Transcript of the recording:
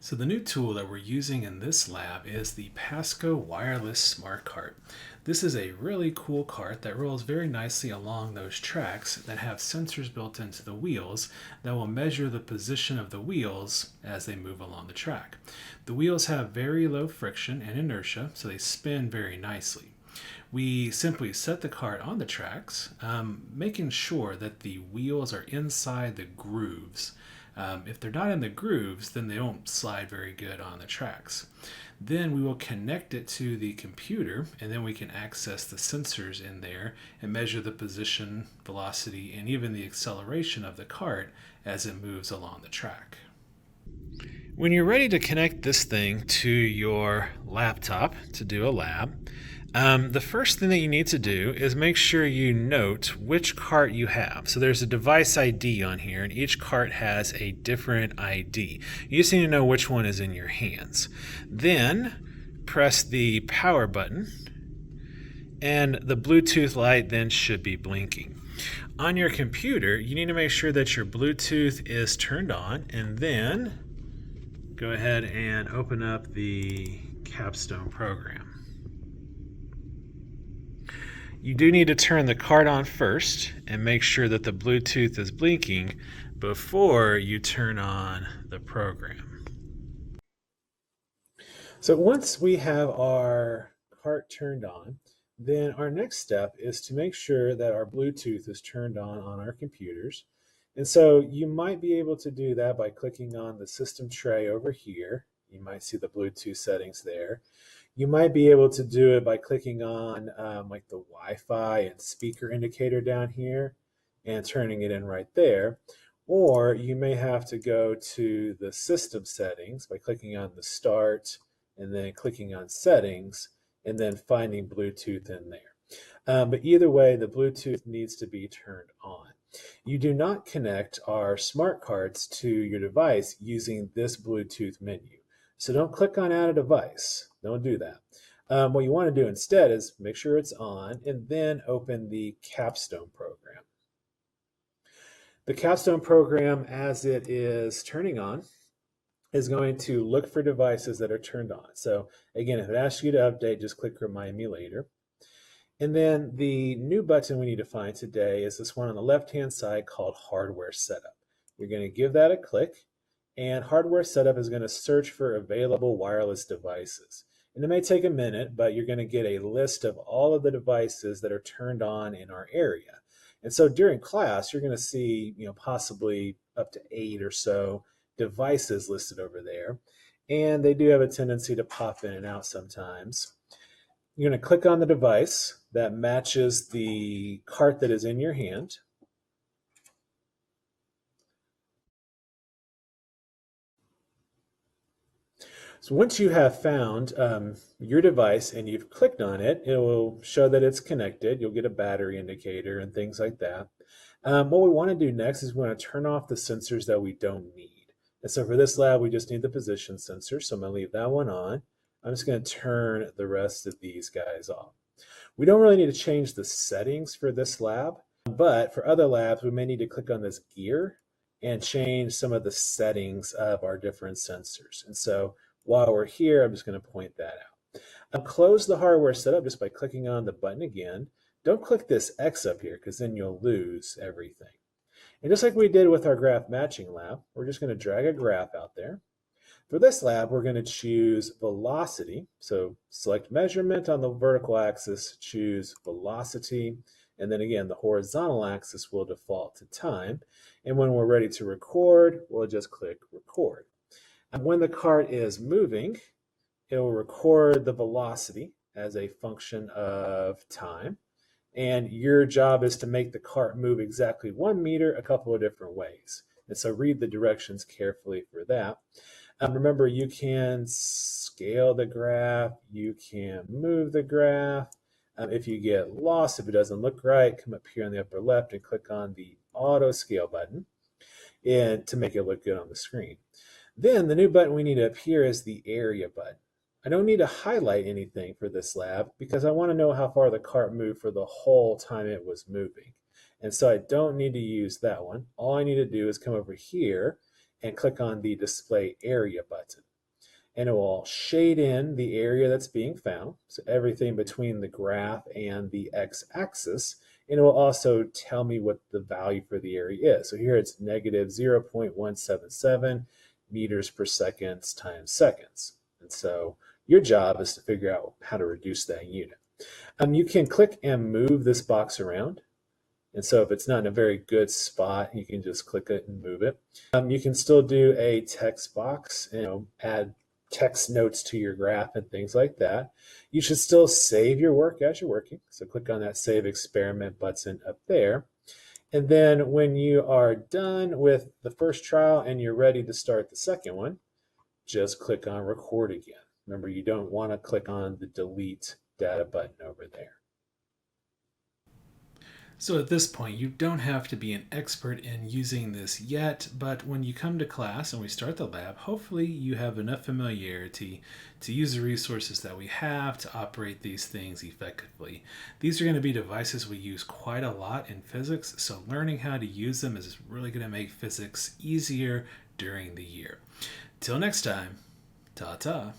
So the new tool that we're using in this lab is the Pasco wireless smart cart. This is a really cool cart that rolls very nicely along those tracks that have sensors built into the wheels that will measure the position of the wheels as they move along the track. The wheels have very low friction and inertia, so they spin very nicely. We simply set the cart on the tracks, making sure that the wheels are inside the grooves. If they're not in the grooves, then they don't slide very good on the tracks. Then we will connect it to the computer, and then we can access the sensors in there and measure the position, velocity, and even the acceleration of the cart as it moves along the track. When you're ready to connect this thing to your laptop to do a lab, the first thing that you need to do is make sure you note which cart you have. So there's a device ID on here, and each cart has a different ID. You just need to know which one is in your hands. Then press the power button, and the Bluetooth light then should be blinking. On your computer, you need to make sure that your Bluetooth is turned on, and then go ahead and open up the Capstone program. You do need to turn the cart on first and make sure that the Bluetooth is blinking before you turn on the program. So once we have our cart turned on, then our next step is to make sure that our Bluetooth is turned on our computers. And so you might be able to do that by clicking on the system tray over here. You might see the Bluetooth settings there. You might be able to do it by clicking on like the Wi-Fi and speaker indicator down here and turning it in right there. Or you may have to go to the system settings by clicking on the start and then clicking on settings and then finding Bluetooth in there. But either way, the Bluetooth needs to be turned on. You do not connect our smart cards to your device using this Bluetooth menu. So don't click on add a device. Don't do that. What you want to do instead is make sure it's on and then open the Capstone program. The Capstone program, as it is turning on, is going to look for devices that are turned on. So again, if it asks you to update, just click Remind Me Later. And then the new button we need to find today is this one on the left-hand side called Hardware Setup. You're going to give that a click, and Hardware Setup is going to search for available wireless devices. And it may take a minute, but you're going to get a list of all of the devices that are turned on in our area. And so during class, you're going to see, possibly up to 8 or so devices listed over there. And they do have a tendency to pop in and out sometimes. You're going to click on the device that matches the cart that is in your hand. So once you have found your device and you've clicked on it, it will show that it's connected. You'll get a battery indicator and things like that. What we want to do next is we want to turn off the sensors that we don't need. And so for this lab, we just need the position sensor. So I'm going to leave that one on. I'm just going to turn the rest of these guys off. We don't really need to change the settings for this lab, but for other labs, we may need to click on this gear and change some of the settings of our different sensors. And so while we're here, I'm just going to point that out. I'll close the hardware setup just by clicking on the button again. Don't click this X up here because then you'll lose everything. And just like we did with our graph matching lab, we're just going to drag a graph out there. For this lab, we're going to choose velocity. So select measurement on the vertical axis, choose velocity, and then again, the horizontal axis will default to time. And when we're ready to record, we'll just click record. And when the cart is moving, it will record the velocity as a function of time. And your job is to make the cart move exactly 1 meter a couple of different ways. And so read the directions carefully for that. Remember, you can scale the graph, you can move the graph. If you get lost, if it doesn't look right, come up here on the upper left and click on the auto scale button and to make it look good on the screen. Then the new button we need up here is the area button. I don't need to highlight anything for this lab because I want to know how far the cart moved for the whole time it was moving. And so I don't need to use that one. All I need to do is come over here and click on the display area button. and it will shade in the area that's being found, so everything between the graph and the x-axis, and it will also tell me what the value for the area is. So here it's negative 0.177 meters per second times seconds. And so your job is to figure out how to reduce that unit. You can click and move this box around. And so if it's not in a very good spot, you can just click it and move it. You can still do a text box, add text notes to your graph and things like that. You should still save your work as you're working. So click on that Save Experiment button up there. And then when you are done with the first trial and you're ready to start the second one, just click on Record again. Remember, you don't want to click on the Delete Data button over there. So at this point, you don't have to be an expert in using this yet, but when you come to class and we start the lab, hopefully you have enough familiarity to use the resources that we have to operate these things effectively. These are going to be devices we use quite a lot in physics, so learning how to use them is really going to make physics easier during the year. Till next time, ta-ta.